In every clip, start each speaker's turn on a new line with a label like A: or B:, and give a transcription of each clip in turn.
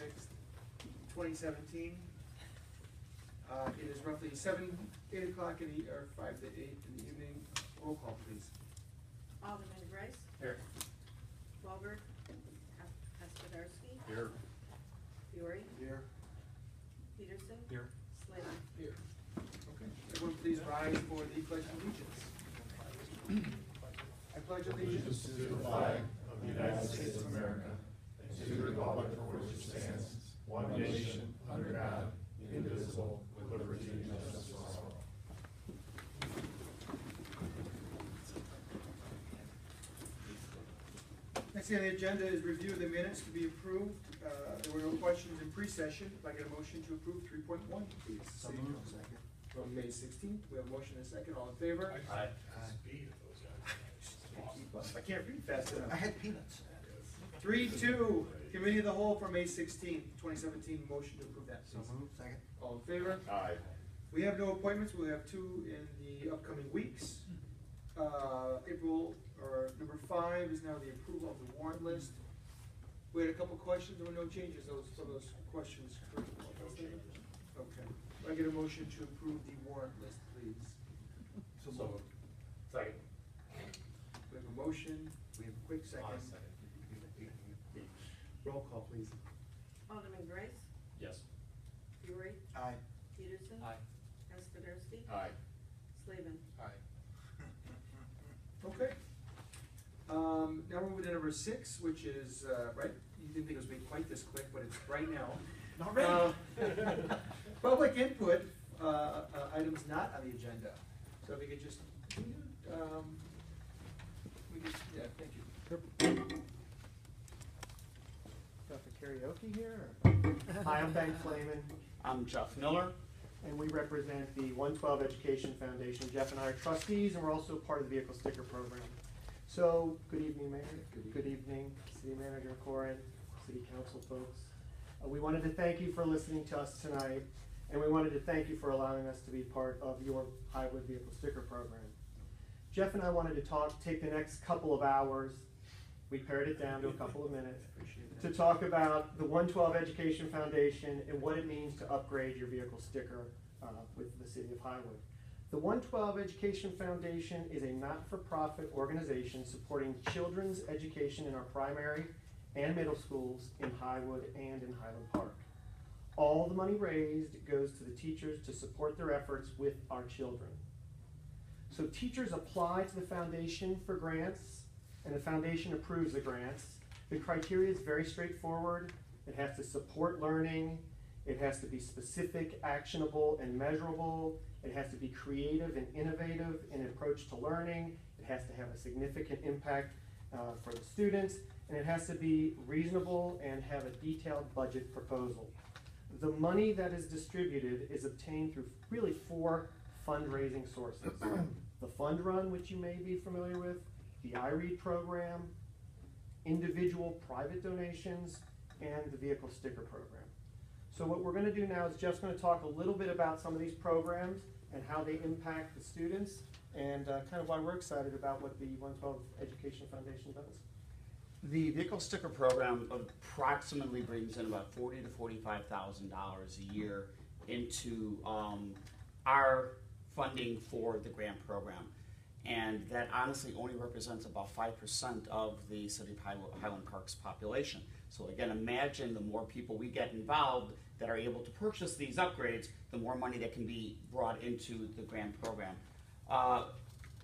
A: 6th, 2017. It is roughly 8 o'clock or 5 to 8 in the evening. Roll call, please.
B: Alderman Grice.
A: Here.
B: Walberg. Kaspersky.
C: Here.
B: Fiore.
A: Here.
B: Peterson.
C: Here.
B: Slavin.
A: Here. Okay. Everyone please rise for the Pledge of Allegiance. I pledge allegiance
D: To the flag of the United States of America and to the republic for which it stands, one nation, under God, indivisible, with liberty and justice for all.
A: Next on the agenda is review of the minutes to be approved. There were no questions in pre-session. If I get a motion to approve 3.1, please.
C: So moved. Second.
A: From May 16th, we have a motion and a second. All in favor?
C: Aye.
D: Speed of those guys.
A: I can't read fast enough.
C: I had peanuts.
A: 3-2, Committee of the Whole for May 16th, 2017. Motion to approve that,
C: So
A: please.
C: moved. Second.
A: All in favor?
D: Aye.
A: We have no appointments. We'll have 2 in the upcoming weeks. Number 5 is now the approval of the warrant list. We had a couple questions. There were no changes. Some of those questions. Okay. I get a motion to approve the warrant list, please.
C: So moved.
D: Second.
A: We have a motion. We have a quick second. Roll call, please.
B: Alderman Grice.
D: Yes.
B: Fiore.
C: Aye.
B: Peterson.
C: Aye.
B: Kaspersky.
D: Aye.
B: Slavin.
C: Aye.
A: Okay. Now we're moving to number 6, which is, right, you didn't think it was going to be quite this quick, but it's right now.
C: Not ready.
A: Public input, items not on the agenda. So if we could just, yeah, thank you.
E: Got the karaoke here? Hi, I'm Ben Flamen.
F: I'm Jeff Miller.
E: And we represent the 112 Education Foundation. Jeff and I are trustees, and we're also part of the vehicle sticker program. So, good evening, Mayor. Good evening, City Manager Corin, City Council folks. We wanted to thank you for listening to us tonight, and we wanted to thank you for allowing us to be part of your Highwood Vehicle Sticker Program. Jeff and I wanted to take the next couple of hours, we pared it down to a couple of minutes, to talk about the 112 Education Foundation and what it means to upgrade your vehicle sticker with the City of Highwood. The 112 Education Foundation is a not-for-profit organization supporting children's education in our primary and middle schools in Highwood and in Highland Park. All the money raised goes to the teachers to support their efforts with our children. So teachers apply to the foundation for grants, and the foundation approves the grants. The criteria is very straightforward. It has to support learning. It has to be specific, actionable, and measurable. It has to be creative and innovative in approach to learning. It has to have a significant impact for the students. And it has to be reasonable and have a detailed budget proposal. The money that is distributed is obtained through really 4 fundraising sources. The Fund Run, which you may be familiar with, the iRead program, individual private donations, and the vehicle sticker program. So what we're going to do now is Jeff's going to talk a little bit about some of these programs and how they impact the students and kind of why we're excited about what the 112 Education Foundation does.
F: The vehicle sticker program approximately brings in about $40,000 to $45,000 a year into our funding for the grant program. And that honestly only represents about 5% of the City of Highland Park's population. So again, imagine the more people we get involved that are able to purchase these upgrades, the more money that can be brought into the grant program.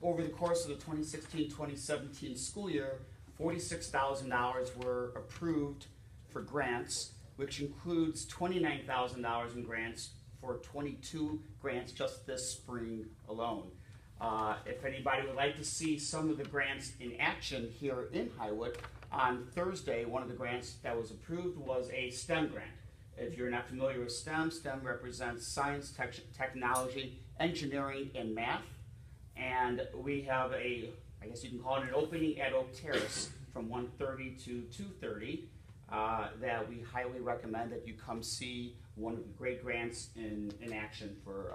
F: Over the course of the 2016-2017 school year, $46,000 were approved for grants, which includes $29,000 in grants for 22 grants just this spring alone. If anybody would like to see some of the grants in action here in Highwood, on Thursday, one of the grants that was approved was a STEM grant. If you're not familiar with STEM, STEM represents science, technology, engineering, and math. And we have I guess you can call it an opening at Oak Terrace from 1:30 to 2:30 that we highly recommend that you come see one of the great grants in action for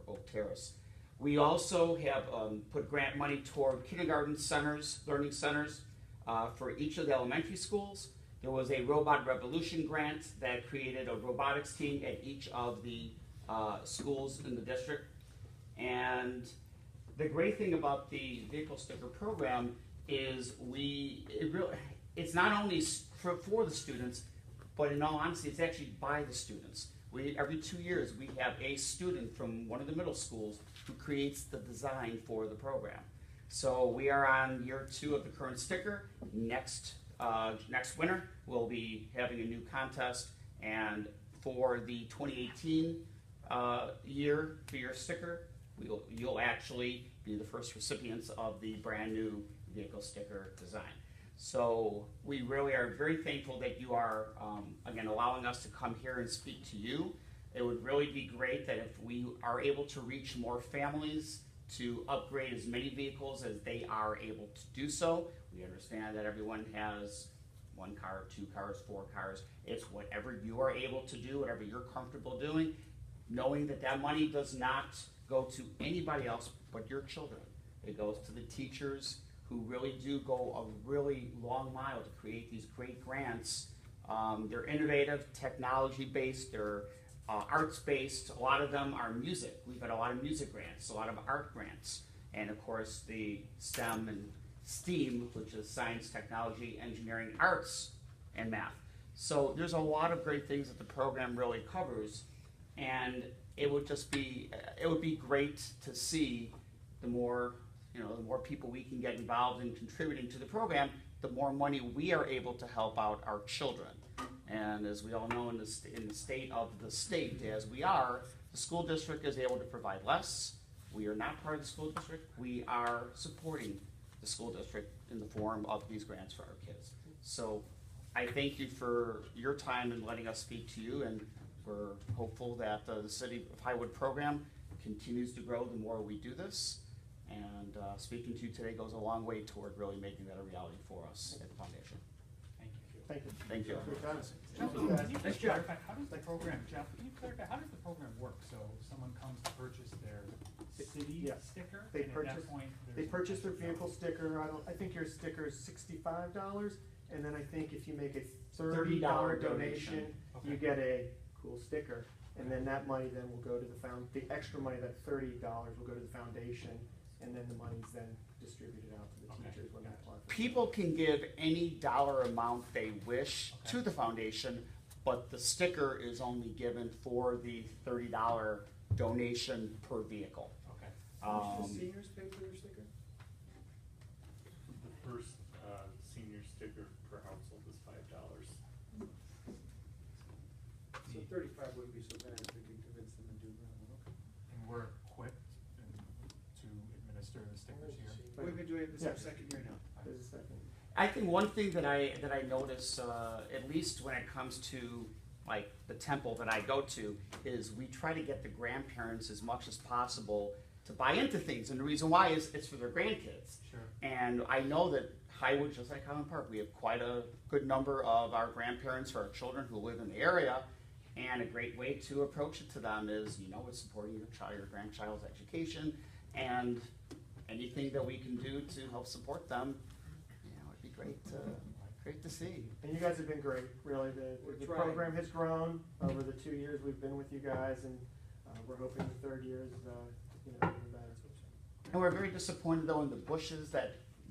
F: Oak Terrace. We also have put grant money toward kindergarten centers, learning centers for each of the elementary schools, There was a Robot Revolution grant that created a robotics team at each of the schools in the district. And the great thing about the vehicle sticker program is it's not only for the students, but in all honesty, it's actually by the students. Every 2 years, we have a student from one of the middle schools who creates the design for the program. So we are on year 2 of the current sticker. Next winter, we'll be having a new contest, and for the 2018 year for your sticker, you'll actually be the first recipients of the brand new vehicle sticker design. So we really are very thankful that you are, again, allowing us to come here and speak to you. It would really be great that if we are able to reach more families to upgrade as many vehicles as they are able to do so. We understand that everyone has 1 car, 2 cars, 4 cars. It's whatever you are able to do, whatever you're comfortable doing, knowing that that money does not go to anybody else but your children. It goes to the teachers who really do go a really long mile to create these great grants. They're innovative, technology-based, they're arts-based. A lot of them are music. We've had a lot of music grants, a lot of art grants, and of course the STEM and STEAM, which is science, technology, engineering, arts, and math. So there's a lot of great things that the program really covers, and it would be great to see the more people we can get involved in contributing to the program, the more money we are able to help out our children. And as we all know, in the state of the state as we are, the school district is able to provide less. We are not part of the school district. We are supporting the school district in the form of these grants for our kids. So I thank you for your time and letting us speak to you, and we're hopeful that the City of Highwood program continues to grow the more we do this. And speaking to you today goes a long way toward really making that a reality for us at the foundation.
E: Thank you.
F: Thank you.
E: Good time.
C: Jeff, can you just clarify, how does the program work? So someone comes to purchase their city
E: Yeah.
C: sticker,
E: They
C: and at
E: purchase-
C: that point,
E: They
C: there's
E: purchase their
C: extra
E: vehicle
C: dollars.
E: sticker. I think your sticker is $65, and then I think if you make a
F: $30
E: $30
F: donation.
E: donation,
C: Okay.
E: you get a cool sticker. And then that money then will go to the extra money, that $30 will go to the foundation, and then the money's then distributed out to the
C: Okay.
E: teachers when they apply for it.
F: People can give any dollar amount they wish
C: Okay.
F: to the foundation, but the sticker is only given for the $30 donation per vehicle.
C: Okay.
A: How much do seniors pay for their sticker?
D: The first senior sticker per household is $5.
A: So 35 wouldn't be so bad if we could convince them to do that. Okay.
C: And we're equipped to administer the stickers here.
A: We've been doing this our
E: Yeah.
A: second year now.
E: There's a second.
F: I think one thing that I notice, at least when it comes to like the temple that I go to, is we try to get the grandparents as much as possible to buy into things, and the reason why is it's for their grandkids.
C: Sure.
F: And I know that Highwood, just like Highland Park, we have quite a good number of our grandparents for our children who live in the area. And a great way to approach it to them is, it's supporting your grandchild's education, and anything that we can do to help support them, it'd be great to see.
E: And you guys have been great, really.
A: We're
E: The
A: trying.
E: program has grown over the 2 years we've been with you guys, and we're hoping the third year is, even better.
F: And we're very disappointed though in the bushes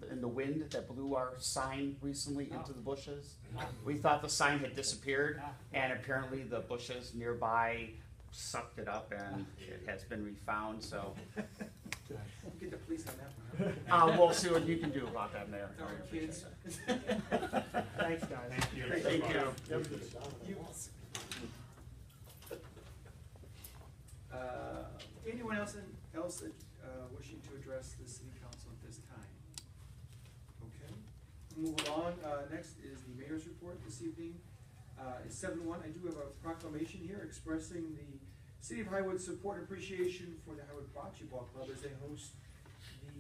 F: in the wind that blew our sign recently into the bushes. We thought the sign had disappeared, and apparently the bushes nearby sucked it up, and it has been refound, so.
A: Get the police on that one.
F: We'll see what you can do about that, Mayor.
A: All right, kids.
E: Thanks, guys.
C: Thank you.
F: Thank you.
A: Anyone else wishing to address the city council at this time? Okay, moving on, next is the mayor's report this evening. It's 7:01, I do have a proclamation here expressing the City of Highwood's support and appreciation for the Highwood Bocce Ball Club as they host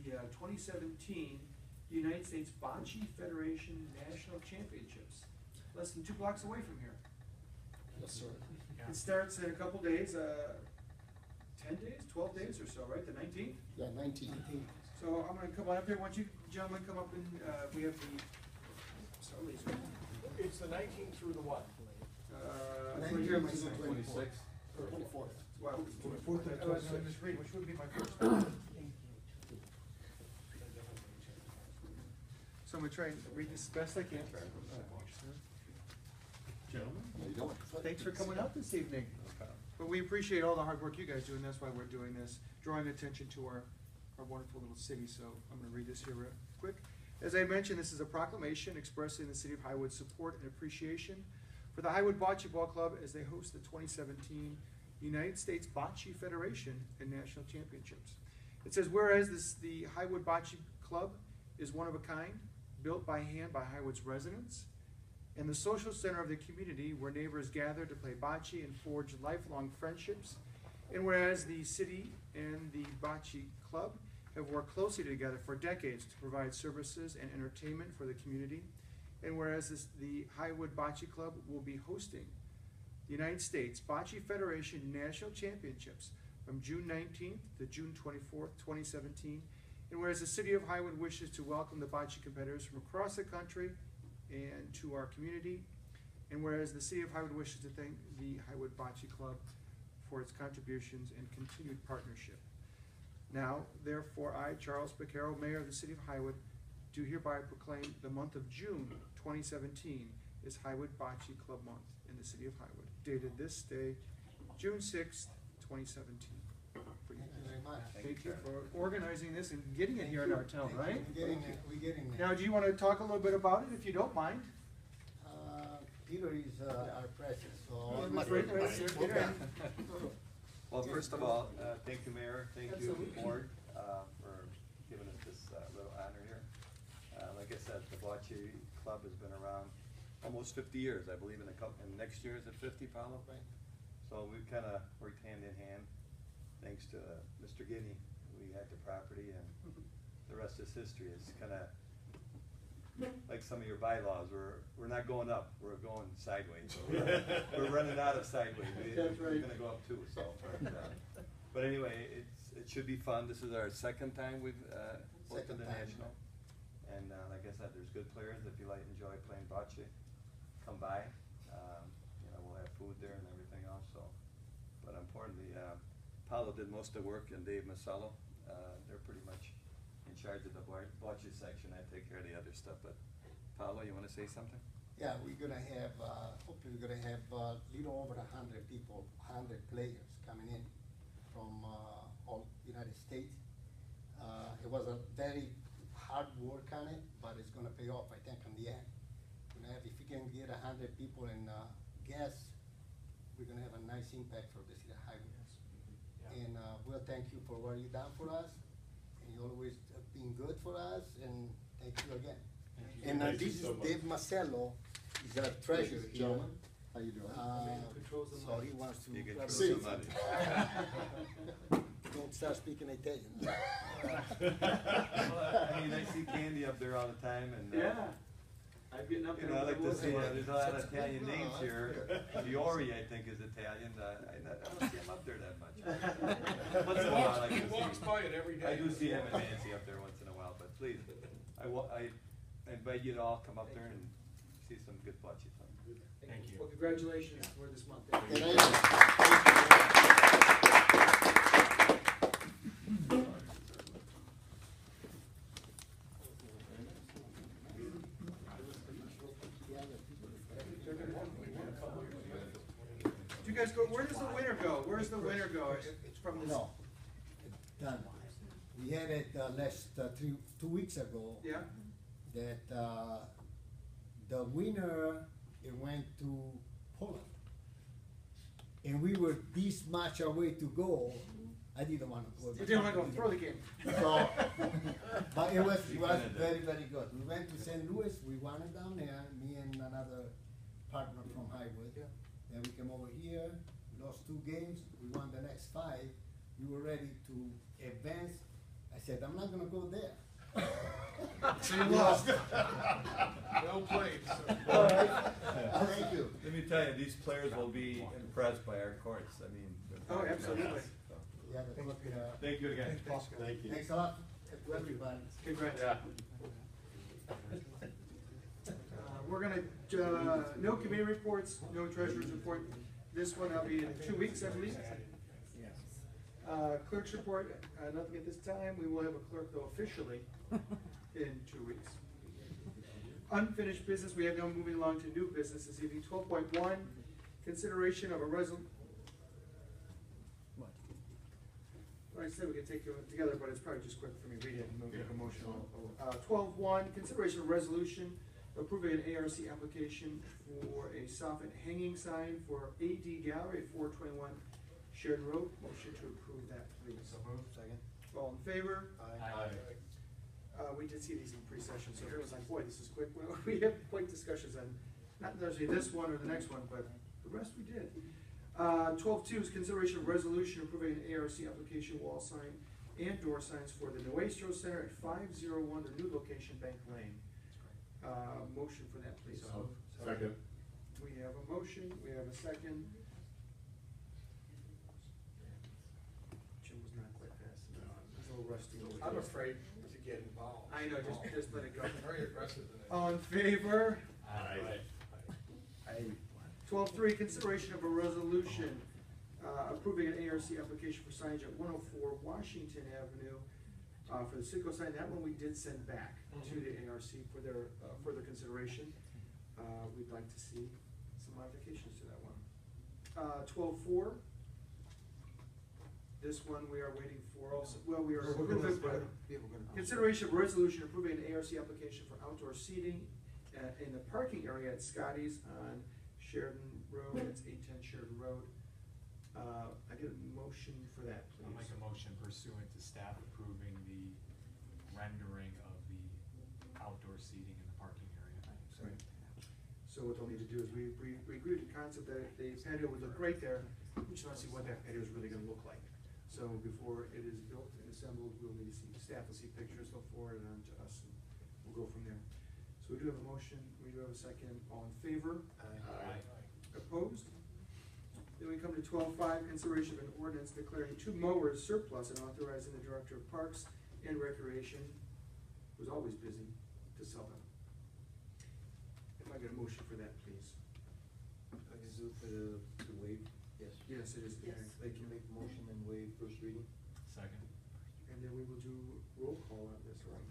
A: the 2017 United States Bocce Federation National Championships, less than 2 blocks away from here.
C: Yes, sir.
A: It starts in a couple days, 10 days, 12 days or so, right, the 19th?
G: Yeah, 19.
A: So I'm gonna come on up here, why don't you gentlemen come up and, we have the,
D: It's the 19th through the what?
A: Right here on my side.
D: 26th?
A: Or 24th. Well,
D: 24th and
A: I was gonna just read, which would be my first. So I'm gonna try and read this as best I can.
D: Gentlemen?
A: Thanks for coming out this evening. But we appreciate all the hard work you guys do, and that's why we're doing this, drawing attention to our wonderful little city. So I'm gonna read this here real quick. As I mentioned, this is a proclamation expressing the city of Highwood's support and appreciation for the Highwood Bocce Ball Club as they host the 2017 United States Bocce Federation and National Championships. It says, whereas the Highwood Bocce Club is one of a kind, built by hand by Highwood's residents, and the social center of the community where neighbors gather to play bocce and forge lifelong friendships. And whereas the city and the Bocce Club have worked closely together for decades to provide services and entertainment for the community. And whereas the Highwood Bocce Club will be hosting the United States Bocce Federation National Championships from June 19th to June 24th, 2017. And whereas the city of Highwood wishes to welcome the bocce competitors from across the country and to our community. And whereas the city of Highwood wishes to thank the Highwood Bocce Club for its contributions and continued partnership. Now, therefore, I, Charles Beccaro, Mayor of the City of Highwood, do hereby proclaim the month of June 2017 is Highwood Bocce Club Month in the City of Highwood, dated this day, June 6th, 2017.
G: Thank you very much.
A: Thank you for organizing this and getting it here in our town, right?
G: We're getting there.
A: Now, do you want to talk a little bit about it, if you don't mind?
G: Peter is our president, so.
H: Well, first of all, thank you, Mayor, thank you,
A: Absolutely.
H: Board, for giving us this little honor here. Like I said, the Bocce Club has been around almost 50 years, I believe, and next year is it 50, Paulo?
G: Right.
H: So we've kind of worked hand in hand, thanks to Mr. Guinea. We had the property, and the rest is history. It's kind of like some of your bylaws, we're not going up, we're going sideways. We're running out of sideways.
G: That's
H: We're
G: right.
H: gonna go up too, so. But anyway, it should be fun. This is our second time we've hosted
G: Second
H: the
G: time.
H: national. And like I said, there's good players. If you enjoy playing bocce, come by. You know, we'll have food there and everything else, so. But importantly, Paulo did most of the work, and Dave Masello, they're pretty much in charge of the bocce section. I take care of the other stuff, but Paulo, you wanna say something?
G: Yeah, we're gonna have, hopefully we're gonna have little over 100 people, 100 players coming in from all United States. It was a very hard work on it, but it's gonna pay off, I think, in the end. If you can get 100 people and guests, we're gonna have a nice impact for the city of Highwood. And we'll thank you for what you've done for us, and you always been good for us, and thank you again. And
D: Thank you
G: this is
D: so much.
G: Dave Marcello, he's our treasurer here.
I: Gentlemen, how you doing?
G: So he wants to.
H: You can
G: grab
H: throw
G: a
H: some
G: seat.
H: money.
G: Don't start speaking Italian.
H: I mean, I see Candy up there all the time, and
A: I'm getting up
H: you
A: there.
H: know, I like to see, there's a lot of
G: That's
H: Italian
G: good.
H: names
G: No,
H: here.
G: that's
H: Fiore, I think, is Italian. I don't see him up there that much. Once in a while, I
D: He
H: do
D: walks
H: see-
D: by it every day.
H: I do see him and Nancy up there once in a while, but please, I invite you to all come up there and see some good bocce.
C: Thank you.
A: Well, congratulations for this month.
G: And I-
A: Do you guys go, where does the winner go? Where's the winner go? It's from this.
G: No, done. We had it last, 2 weeks ago.
A: Yeah?
G: That the winner, it went to Poland. And we were this much away to go, I didn't want to go.
A: You didn't want to go throw the game.
G: So, but it was
H: You kinda did.
G: very, very good. We went to St. Louis, we won it down there, me and another partner from Highwood.
A: Yeah.
G: Then we came over here, we lost 2 games, we won the next 5. We were ready to advance. I said, I'm not gonna go there.
A: So you lost.
D: Well played, sir.
G: Thank you.
H: Let me tell you, these players will be impressed by our courts. I mean.
A: Oh, absolutely.
G: Yeah, the coach,
H: Thank you again.
A: Thanks, guys.
I: Thank you.
G: thanks a lot to everybody.
A: Congrats. we're gonna, no committee reports, no treasurer's report. This one I'll be in 2 weeks, I believe. Clerk's report, nothing at this time. We will have a clerk though officially in 2 weeks. Unfinished business, we have now moving along to new business this evening. 12.1, consideration of a Well, I said we could take it together, but it's probably just quick for me to read it and make a motion. 12.1, consideration of resolution approving an ARC application for a soffit hanging sign for AD Gallery at 421 Sheridan Road. Motion to approve that, please.
D: So moved. Second.
A: All in favor?
C: Aye.
A: We did see these in pre-session, so it was like, boy, this is quick. Well, we have quite discussions on, not necessarily this one or the next one, but the rest we did. 12.2 is consideration of resolution approving an ARC application wall sign and door signs for the Nuestro Center at 501, the new location, Bank Lane. Motion for that, please.
D: So moved. Second.
A: We have a motion, we have a second. Jim was not quite fast enough. He's a little rusty.
D: I'm afraid to get involved.
A: I know, just let it go.
D: Very aggressive today.
A: All in favor?
D: Aye.
A: 12.3, consideration of a resolution approving an ARC application for signage at 104 Washington Avenue for the Citgo sign. That one we did send back to the ARC for their further consideration. We'd like to see some modifications to that one. 12.4, this one we are waiting for also, well, we are approving, consideration of a resolution approving an ARC application for outdoor seating in the parking area at Scotty's on Sheridan Road. It's 810 Sheridan Road. I get a motion for that, please.
C: I'll make a motion pursuant to staff approving the rendering of the outdoor seating in the parking area.
A: Right. So what they'll need to do is we agree with the concept that the patio would look great there. We just want to see what that patio is really going to look like. So before it is built and assembled, we'll need to see, staff will see pictures, they'll forward it on to us, and we'll go from there. So we do have a motion, we do have a second. All in favor?
D: Aye.
A: Opposed? Then we come to 12.5, consideration of an ordinance declaring 2 mowers surplus and authorizing the Director of Parks and Recreation, who's always busy, to sell them. If I get a motion for that, please.
I: Is it to waive? Yes.
A: Yes, it is.
B: Yes.
I: They can make a motion and waive first reading?
C: Second.
A: And then we will do roll call on this one.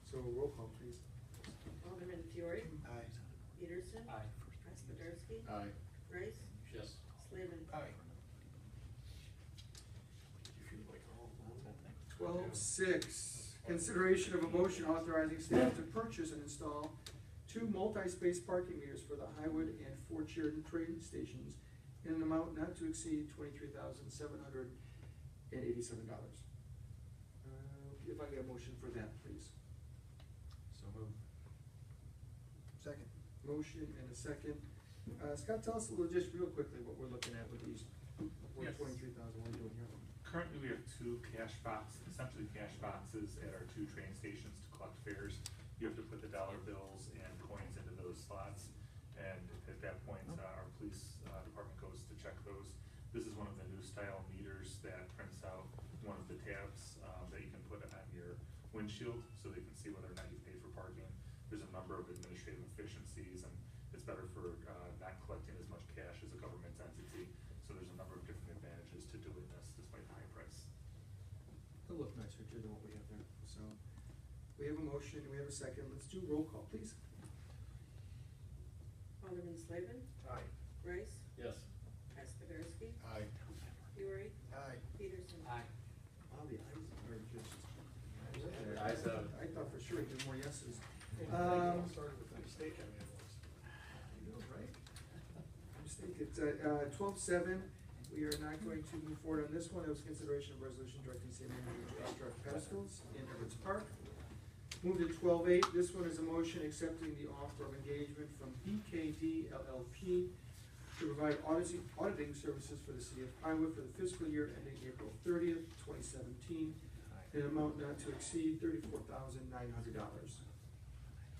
A: So roll call, please.
B: Alderman Fiore.
I: Aye.
B: Peterson.
C: Aye.
B: Esposito.
D: Aye.
B: Rice.
I: Yes.
B: Slavin.
D: Aye.
A: 12.6, consideration of a motion authorizing staff to purchase and install 2 multi-space parking meters for the Highwood and Fort Sheridan train stations in an amount not to exceed $23,787. If I get a motion for that, please.
C: So moved.
I: Second.
A: Motion and a second. Scott, tell us a little, just real quickly, what we're looking at with these,
J: Yes.
A: 23,000, what are we doing here?
J: Currently, we have 2 cash boxes, essentially cash boxes at our 2 train stations to collect fares. You have to put the dollar bills and coins into those slots, and at that point, our police department goes to check those. This is one of the new style meters that prints out one of the tabs that you can put on your windshield, so they can see whether or not you paid for parking. There's a number of administrative efficiencies, and it's better for not collecting as much cash as a government entity. So there's a number of different advantages to doing this despite the high price.
A: It'll look nicer too than what we have there, so. We have a motion, we have a second, let's do roll call, please.
B: Alderman Slavin.
D: Aye.
B: Rice.
I: Yes.
B: Esposito.
D: Aye.
B: Fiore.
I: Aye.
B: Peterson.
A: All the ayes are just.
H: Ayes have it.
A: I thought for sure he'd do more yeses.
D: Started with a mistake on the other ones.
A: I know, right? Mistake, it's 12.7, we are not going to move forward on this one. It was consideration of resolution directing city manager to construct pedestals in Edwards Park. Move to 12.8, this one is a motion accepting the offer of engagement from BKD LLP to provide auditing services for the city of Pinewood for the fiscal year ending April 30th, 2017, in an amount not to exceed $34,900.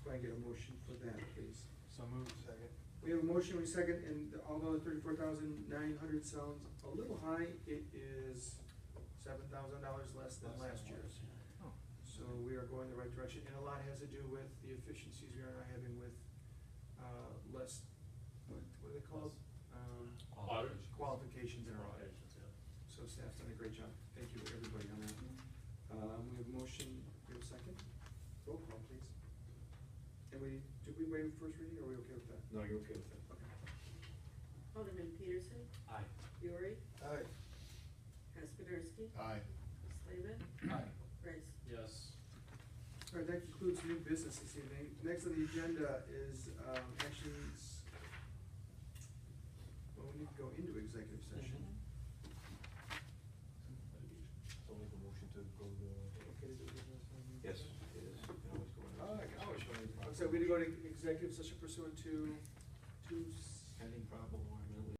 A: If I get a motion for that, please.
C: So moved.
D: Second.
A: We have a motion, we second, and although $34,900 sounds a little high, it is $7,000 less than last year's. So we are going the right direction, and a lot has to do with the efficiencies we are now having with less, what are they called?
J: Audit.
A: Qualifications in our audit. So staff's done a great job. Thank you, everybody, on that. We have a motion, we have a second? Roll call, please. And did we waive first reading, or are we okay with that?
I: No, you're okay with that.
A: Okay.
B: Alderman Peterson.
C: Aye.
B: Fiore,
A: Aye.
B: Kaspersky.
D: Aye.
B: Slavin,
C: Aye.
B: Rice.
I: Yes.
A: All right, that concludes new business this evening. Next on the agenda is, actually, well, we need to go into executive session.
I: So make a motion to go to.
A: Okay to do business on the-
I: Yes, it is. You can always go in.
A: Oh, I always want to. So we're going to go to executive session pursuant to
I: Pending probable